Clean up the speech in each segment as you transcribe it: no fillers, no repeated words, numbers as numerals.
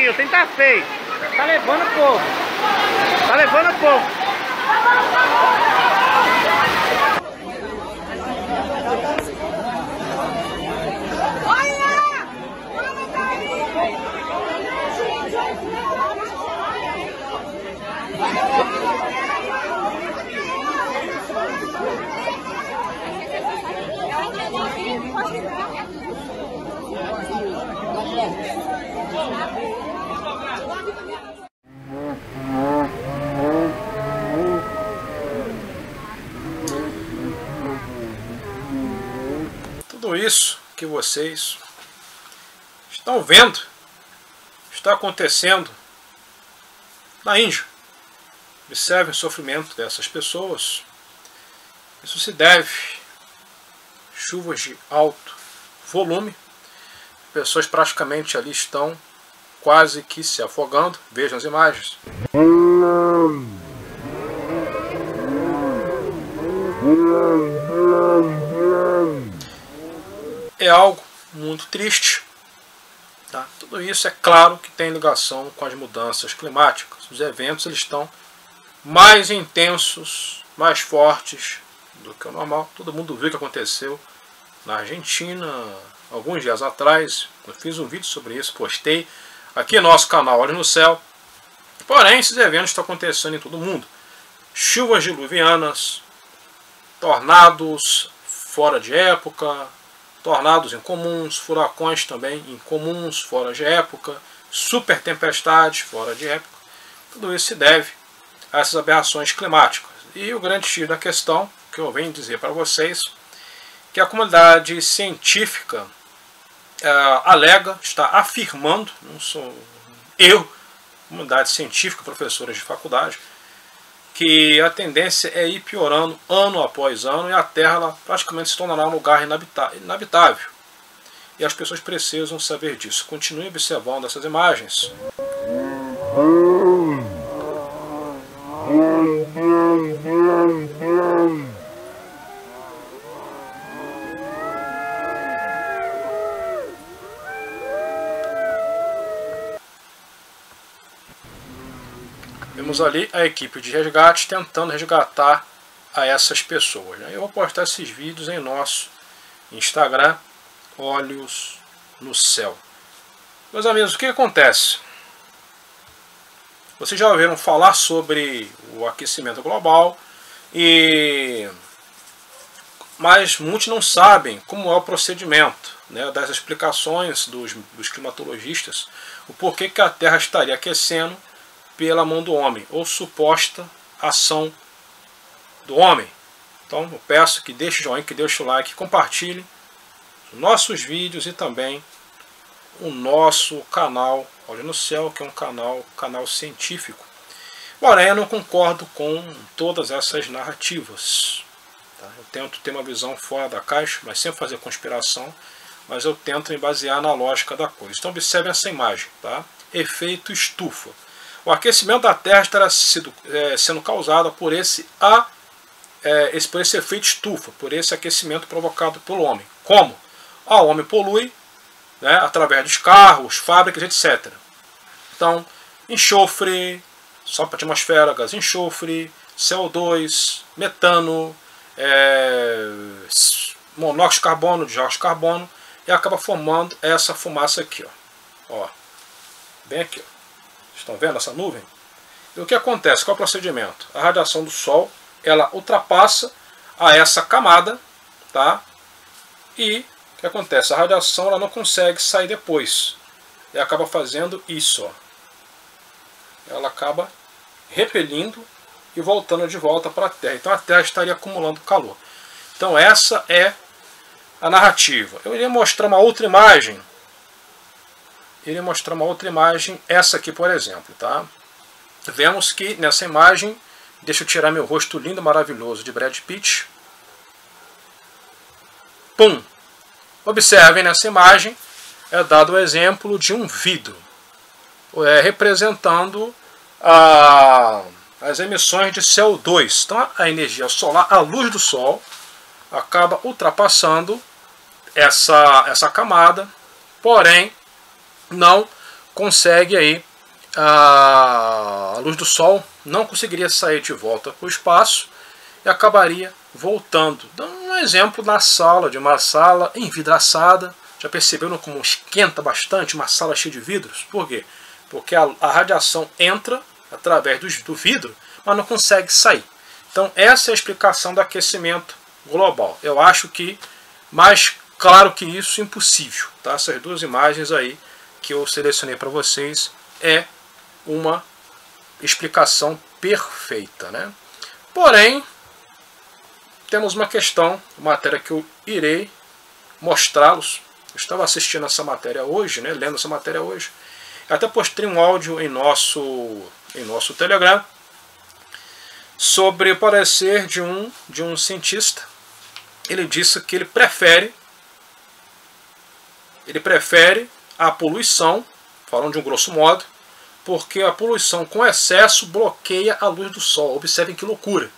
feio, tem que tá feio. Tá levando pouco. Tá levando pouco. Tudo isso que vocês estão vendo está acontecendo na Índia. Observem o sofrimento dessas pessoas. Isso se deve a chuvas de alto volume. Pessoas praticamente ali estão quase que se afogando. Vejam as imagens. É algo muito triste. Tá? Tudo isso é claro que tem ligação com as mudanças climáticas. Os eventos eles estão mais intensos, mais fortes do que o normal. Todo mundo viu o que aconteceu na Argentina alguns dias atrás. Eu fiz um vídeo sobre isso, postei aqui no nosso canal Olhos no Céu. Porém, esses eventos estão acontecendo em todo o mundo. Chuvas diluvianas, tornados fora de época, tornados incomuns, furacões também incomuns, fora de época, super tempestades fora de época. Tudo isso se deve a essas aberrações climáticas. E o grande X da questão, que eu venho dizer para vocês, que a comunidade científica alega, está afirmando, não sou eu, comunidade científica, professores de faculdade, que a tendência é ir piorando ano após ano e a Terra ela praticamente se tornará um lugar inabitável. E as pessoas precisam saber disso. Continue observando essas imagens. Vemos ali a equipe de resgate tentando resgatar a essas pessoas. Eu vou postar esses vídeos em nosso Instagram, Olhos no Céu. Meus amigos, o que acontece? Vocês já ouviram falar sobre o aquecimento global, mas muitos não sabem como é o procedimento, né, das explicações dos climatologistas, o porquê que a Terra estaria aquecendo pela mão do homem, ou suposta ação do homem. Então eu peço que deixe o joinha, que deixe o like, compartilhe os nossos vídeos e também o nosso canal Olhos no Céu, que é um canal científico. Porém, eu não concordo com todas essas narrativas. Tá? Eu tento ter uma visão fora da caixa, mas sempre fazer conspiração, mas eu tento me basear na lógica da coisa. Então observe essa imagem, tá? Efeito estufa. O aquecimento da Terra estará sendo causado por esse efeito estufa, por esse aquecimento provocado pelo homem. Como? O homem polui, né, através dos carros, fábricas, etc. Então, enxofre, só para a atmosfera, gás de enxofre, CO2, metano, monóxido de carbono, dióxido de carbono, e acaba formando essa fumaça aqui. Ó, bem aqui. Ó. Estão vendo essa nuvem? E o que acontece? Qual é o procedimento? A radiação do Sol ela ultrapassa a essa camada, tá? E o que acontece? A radiação ela não consegue sair depois. E acaba fazendo isso. Ó. Ela acaba repelindo e voltando de volta para a Terra. Então a Terra estaria acumulando calor. Então essa é a narrativa. Eu iria mostrar uma outra imagem. Essa aqui, por exemplo, tá? Vemos que nessa imagem, deixa eu tirar meu rosto lindo, maravilhoso de Brad Pitt. Pum! Observem nessa imagem, é dado o exemplo de um vidro, representando as emissões de CO2. Então a energia solar, a luz do Sol, acaba ultrapassando essa camada, porém não consegue aí a luz do Sol não conseguiria sair de volta para o espaço e acabaria voltando. Dando um exemplo na sala, de uma sala envidraçada. Já perceberam como esquenta bastante uma sala cheia de vidros? Por quê? Porque a radiação entra através do vidro, mas não consegue sair. Então essa é a explicação do aquecimento global. Eu acho que mais claro que isso, impossível. Tá? Essas duas imagens aí que eu selecionei para vocês é uma explicação perfeita, né? Porém, temos uma questão, matéria que eu irei mostrá-los. Eu estava assistindo essa matéria hoje, né, lendo essa matéria hoje. Até postei um áudio em nosso Telegram sobre o parecer de um cientista. Ele disse que ele prefere a poluição, falando de um grosso modo, porque a poluição com excesso bloqueia a luz do Sol. Observem que loucura.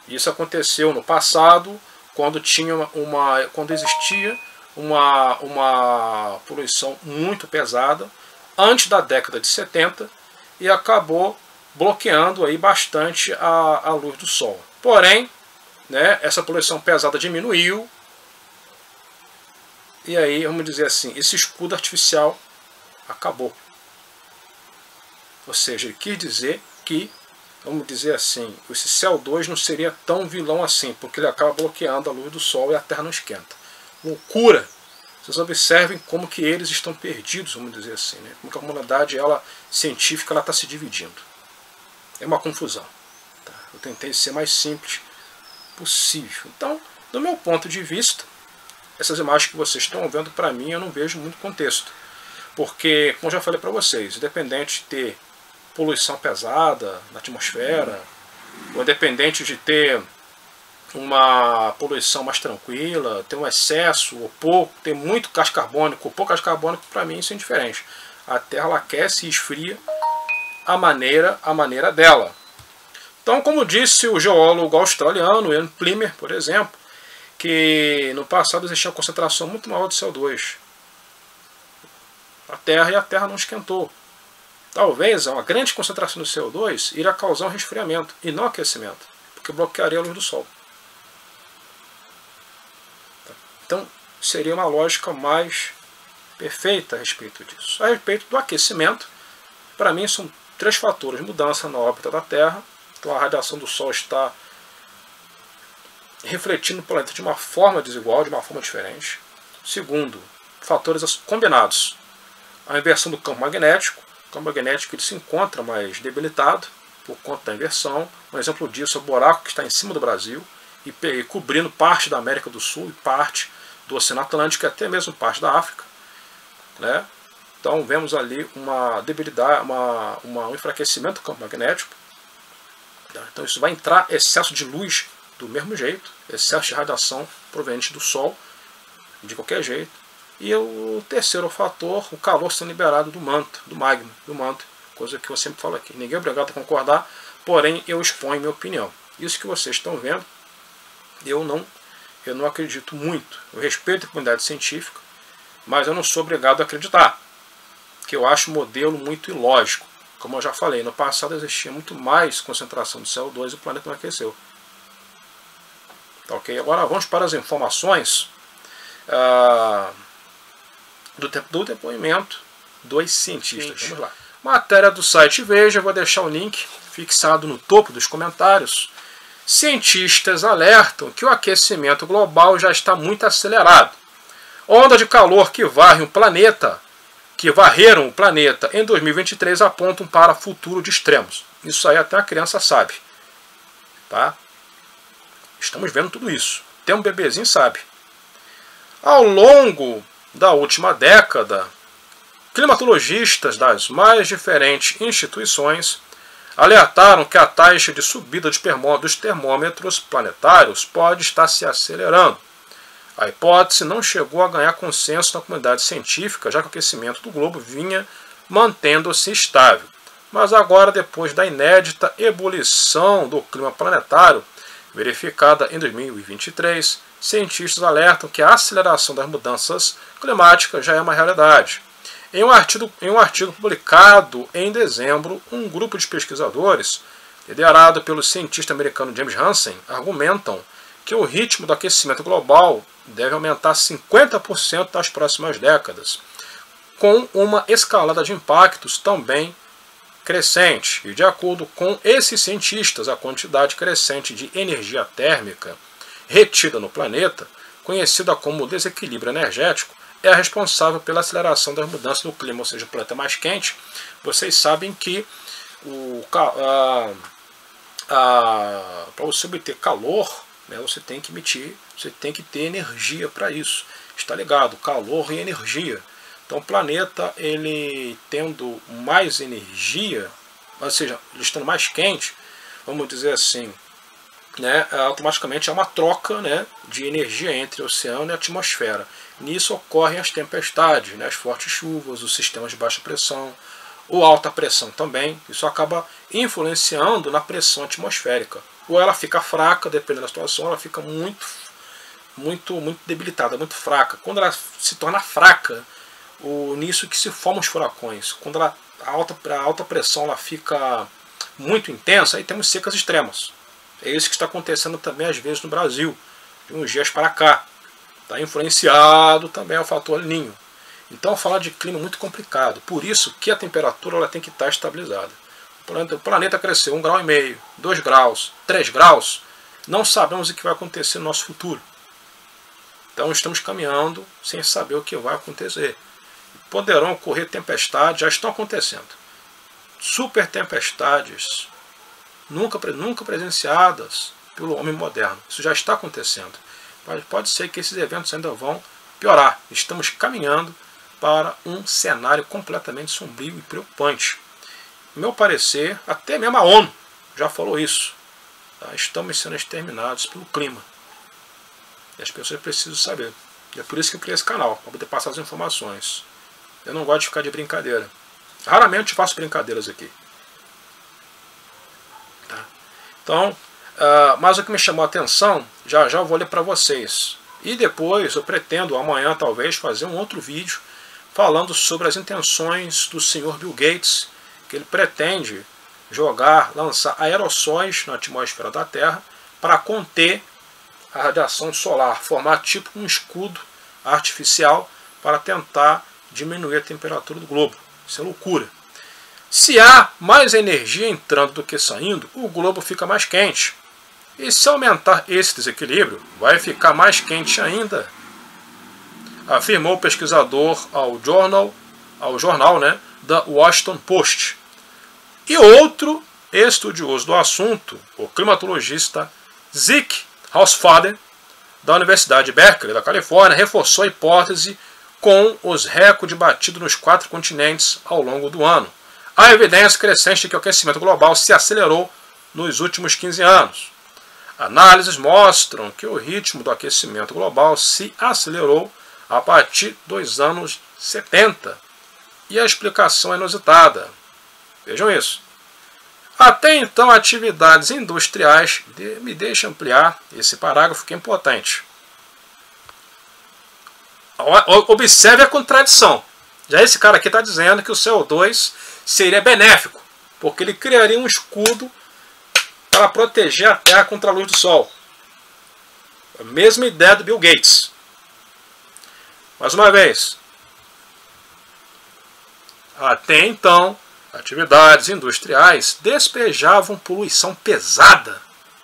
Isso aconteceu no passado, quando existia uma poluição muito pesada, antes da década de 70, e acabou bloqueando aí bastante a luz do Sol. Porém, né, essa poluição pesada diminuiu, e aí, vamos dizer assim, esse escudo artificial acabou. Ou seja, ele quis dizer que, vamos dizer assim, esse CO2 não seria tão vilão assim, porque ele acaba bloqueando a luz do Sol e a Terra não esquenta. Loucura! Vocês observem como que eles estão perdidos, vamos dizer assim, né? Como que a comunidade científica está se dividindo. É uma confusão. Tá? Eu tentei ser mais simples possível. Então, do meu ponto de vista, essas imagens que vocês estão vendo, para mim, eu não vejo muito contexto. Porque, como eu já falei para vocês, independente de ter poluição pesada na atmosfera, ou independente de ter uma poluição mais tranquila, ter um excesso ou pouco, ter muito gás carbônico ou pouco gás carbônico, para mim isso é indiferente. A Terra ela aquece e esfria a maneira dela. Então, como disse o geólogo australiano Ian Plimer, por exemplo, que no passado existia uma concentração muito maior de CO2 na Terra, e a Terra não esquentou. Talvez uma grande concentração de CO2 iria causar um resfriamento e não aquecimento, porque bloquearia a luz do Sol. Então seria uma lógica mais perfeita a respeito disso. A respeito do aquecimento, para mim são 3 fatores: mudança na órbita da Terra, então a radiação do Sol está refletindo no planeta de uma forma desigual, de uma forma diferente. Segundo, fatores combinados: a inversão do campo magnético. O campo magnético ele se encontra mais debilitado por conta da inversão. Um exemplo disso é o buraco que está em cima do Brasil e cobrindo parte da América do Sul e parte do Oceano Atlântico e até mesmo parte da África, né? Então vemos ali uma debilidade, um enfraquecimento do campo magnético. Então isso vai entrar excesso de luz do mesmo jeito, excesso de radiação proveniente do Sol, de qualquer jeito. E o terceiro fator, o calor sendo liberado do manto, do magma, do manto, coisa que eu sempre falo aqui. Ninguém é obrigado a concordar, porém eu exponho minha opinião. Isso que vocês estão vendo, eu não acredito muito. Eu respeito a comunidade científica, mas eu não sou obrigado a acreditar, que eu acho o modelo muito ilógico. Como eu já falei, no passado existia muito mais concentração de CO2 e o planeta não aqueceu. Tá, ok? Agora vamos para as informações do depoimento dos cientistas. Vamos lá. Matéria do site Veja, eu vou deixar o link fixado no topo dos comentários. Cientistas alertam que o aquecimento global já está muito acelerado. Onda de calor que varreram o planeta em 2023 apontam para futuro de extremos. Isso aí até a criança sabe. Tá? Estamos vendo tudo isso. Até um bebezinho sabe. Ao longo da última década, climatologistas das mais diferentes instituições alertaram que a taxa de subida dos termômetros planetários pode estar se acelerando. A hipótese não chegou a ganhar consenso na comunidade científica, já que o aquecimento do globo vinha mantendo-se estável. Mas agora, depois da inédita ebulição do clima planetário, verificada em 2023, cientistas alertam que a aceleração das mudanças climáticas já é uma realidade. Em um artigo publicado em dezembro, um grupo de pesquisadores, liderado pelo cientista americano James Hansen, argumentam que o ritmo do aquecimento global deve aumentar 50% nas próximas décadas, com uma escalada de impactos também crescente. E de acordo com esses cientistas, a quantidade crescente de energia térmica retida no planeta, conhecida como desequilíbrio energético, é a responsável pela aceleração das mudanças no clima, ou seja, o planeta mais quente. Vocês sabem que para você obter calor, né, você tem que ter energia para isso. Está ligado? Calor e energia. Então o planeta, ele tendo mais energia, ou seja, ele estando mais quente, vamos dizer assim, né, automaticamente há uma troca, né, de energia entre o oceano e a atmosfera. Nisso ocorrem as tempestades, né, as fortes chuvas, os sistemas de baixa pressão, ou alta pressão também. Isso acaba influenciando na pressão atmosférica. Ou ela fica fraca, dependendo da situação, ela fica muito debilitada, muito fraca. Quando ela se torna fraca, nisso que se formam os furacões. Quando a alta pressão ela fica muito intensa, aí temos secas extremas. É isso que está acontecendo também às vezes no Brasil, de uns dias para cá. Está influenciado também ao fator El Niño. Então falar de clima é muito complicado. Por isso que a temperatura ela tem que estar estabilizada. O planeta cresceu 1,5 graus, 2 graus, 3 graus. Não sabemos o que vai acontecer no nosso futuro. Então estamos caminhando sem saber o que vai acontecer. Poderão ocorrer tempestades, já estão acontecendo. Super tempestades, nunca presenciadas pelo homem moderno. Isso já está acontecendo. Mas pode ser que esses eventos ainda vão piorar. Estamos caminhando para um cenário completamente sombrio e preocupante. No meu parecer, até mesmo a ONU já falou isso. Tá? Estamos sendo exterminados pelo clima. E as pessoas precisam saber. E é por isso que eu criei esse canal, para poder passar as informações. Eu não gosto de ficar de brincadeira. Raramente faço brincadeiras aqui. Tá? Então, mas o que me chamou a atenção, já eu vou ler para vocês. E depois eu pretendo amanhã talvez fazer um outro vídeo falando sobre as intenções do senhor Bill Gates, que ele pretende lançar aerossóis na atmosfera da Terra para conter a radiação solar, formar tipo um escudo artificial para tentar diminuir a temperatura do globo. Isso é loucura. Se há mais energia entrando do que saindo, o globo fica mais quente. E se aumentar esse desequilíbrio, vai ficar mais quente ainda, afirmou o pesquisador ao jornal, né, da Washington Post. E outro estudioso do assunto, o climatologista Zeke Hausfaden, da Universidade de Berkeley, da Califórnia, reforçou a hipótese com os recordes batidos nos 4 continentes ao longo do ano. Há evidência crescente de que o aquecimento global se acelerou nos últimos 15 anos. Análises mostram que o ritmo do aquecimento global se acelerou a partir dos anos 70. E a explicação é inusitada. Vejam isso. Até então, atividades industriais... Me deixa ampliar esse parágrafo que é importante. Observe a contradição. Já esse cara aqui está dizendo que o CO2 seria benéfico, porque ele criaria um escudo para proteger a Terra contra a luz do Sol. A mesma ideia do Bill Gates. Mais uma vez. Até então, atividades industriais despejavam poluição pesada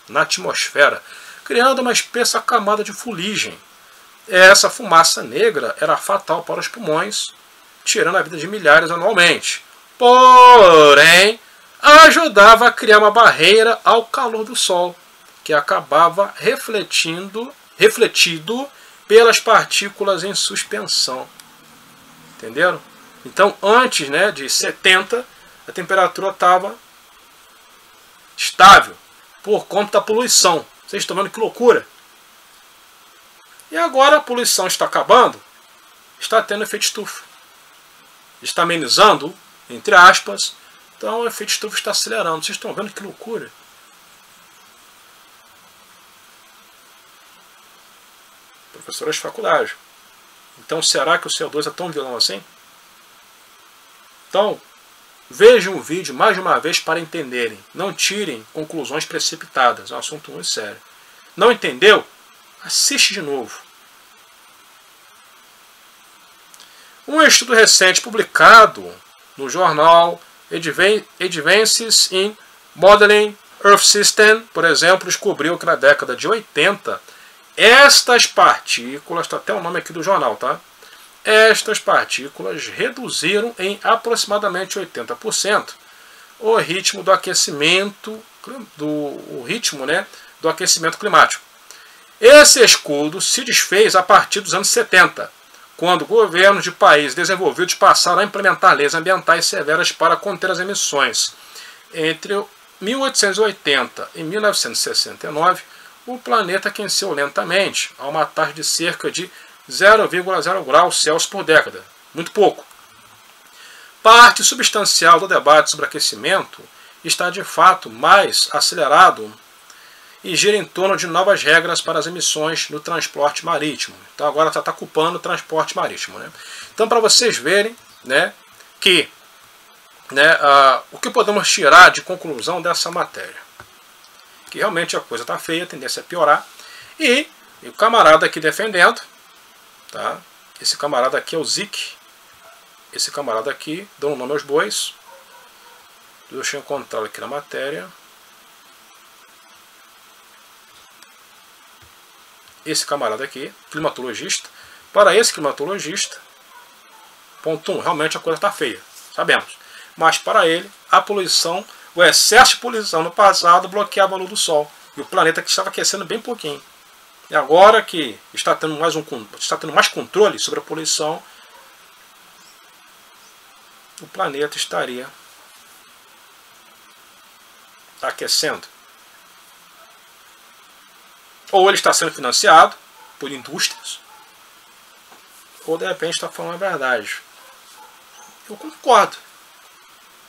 na atmosfera, criando uma espessa camada de fuligem. Essa fumaça negra era fatal para os pulmões, tirando a vida de milhares anualmente. Porém, ajudava a criar uma barreira ao calor do Sol, que acabava refletido pelas partículas em suspensão. Entenderam? Então, antes, né, de 70, a temperatura estava estável, por conta da poluição. Vocês estão vendo que loucura? E agora a poluição está acabando, está tendo efeito estufa. Está amenizando, entre aspas, então o efeito estufa está acelerando. Vocês estão vendo que loucura? Professores de faculdade. Então será que o CO2 é tão vilão assim? Então, vejam o vídeo mais de uma vez para entenderem. Não tirem conclusões precipitadas. É um assunto muito sério. Não entendeu? Assiste de novo. Um estudo recente publicado no jornal Advances in Modeling Earth System, por exemplo, descobriu que na década de 80, estas partículas, está até o nome aqui do jornal, tá? Estas partículas reduziram em aproximadamente 80% o ritmo do aquecimento, do aquecimento climático. Esse estudo se desfez a partir dos anos 70, quando governos de países desenvolvidos passaram a implementar leis ambientais severas para conter as emissões. Entre 1880 e 1969, o planeta aqueceu lentamente, a uma taxa de cerca de 0,0 graus Celsius por década. Muito pouco. Parte substancial do debate sobre aquecimento está de fato mais acelerado e gira em torno de novas regras para as emissões no transporte marítimo. Então agora está culpando o transporte marítimo. Né? Então, para vocês verem, né, que o que podemos tirar de conclusão dessa matéria? Que realmente a coisa está feia, a tendência é piorar. E o camarada aqui defendendo, tá? Esse camarada aqui é o Zik. Esse camarada aqui, dando nome aos bois. Deixa eu encontrar aqui na matéria. Esse camarada aqui, climatologista. Para esse climatologista, ponto 1, realmente a coisa está feia, sabemos. Mas para ele, a poluição, o excesso de poluição no passado bloqueava a luz do Sol. E o planeta que estava aquecendo bem pouquinho. E agora que está tendo mais controle sobre a poluição, o planeta estaria aquecendo. Ou ele está sendo financiado por indústrias, ou de repente está falando a verdade. Eu concordo.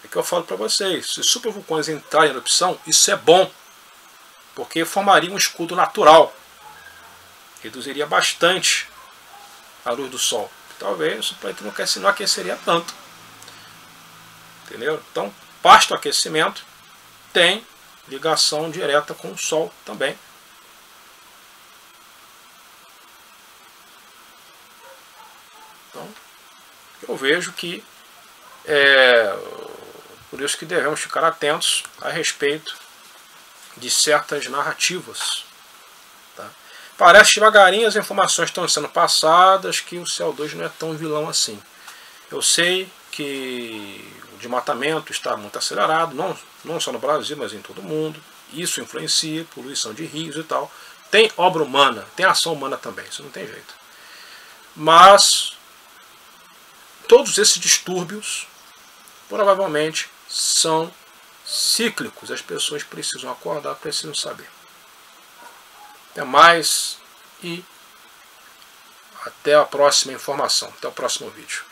É que eu falo para vocês, se supervulcões entrarem em erupção, isso é bom, porque formaria um escudo natural, reduziria bastante a luz do Sol. Talvez o planeta não aqueceria tanto. Entendeu? Então, parte do aquecimento tem ligação direta com o Sol também. Então, eu vejo que por isso que devemos ficar atentos a respeito de certas narrativas. Tá? Parece que devagarinho as informações estão sendo passadas que o CO2 não é tão vilão assim. Eu sei que o desmatamento está muito acelerado, não só no Brasil, mas em todo o mundo. Isso influencia, poluição de rios e tal. Tem obra humana, tem ação humana também, isso não tem jeito. Mas todos esses distúrbios provavelmente são cíclicos. As pessoas precisam acordar, precisam saber. Até mais e até a próxima informação. Até o próximo vídeo.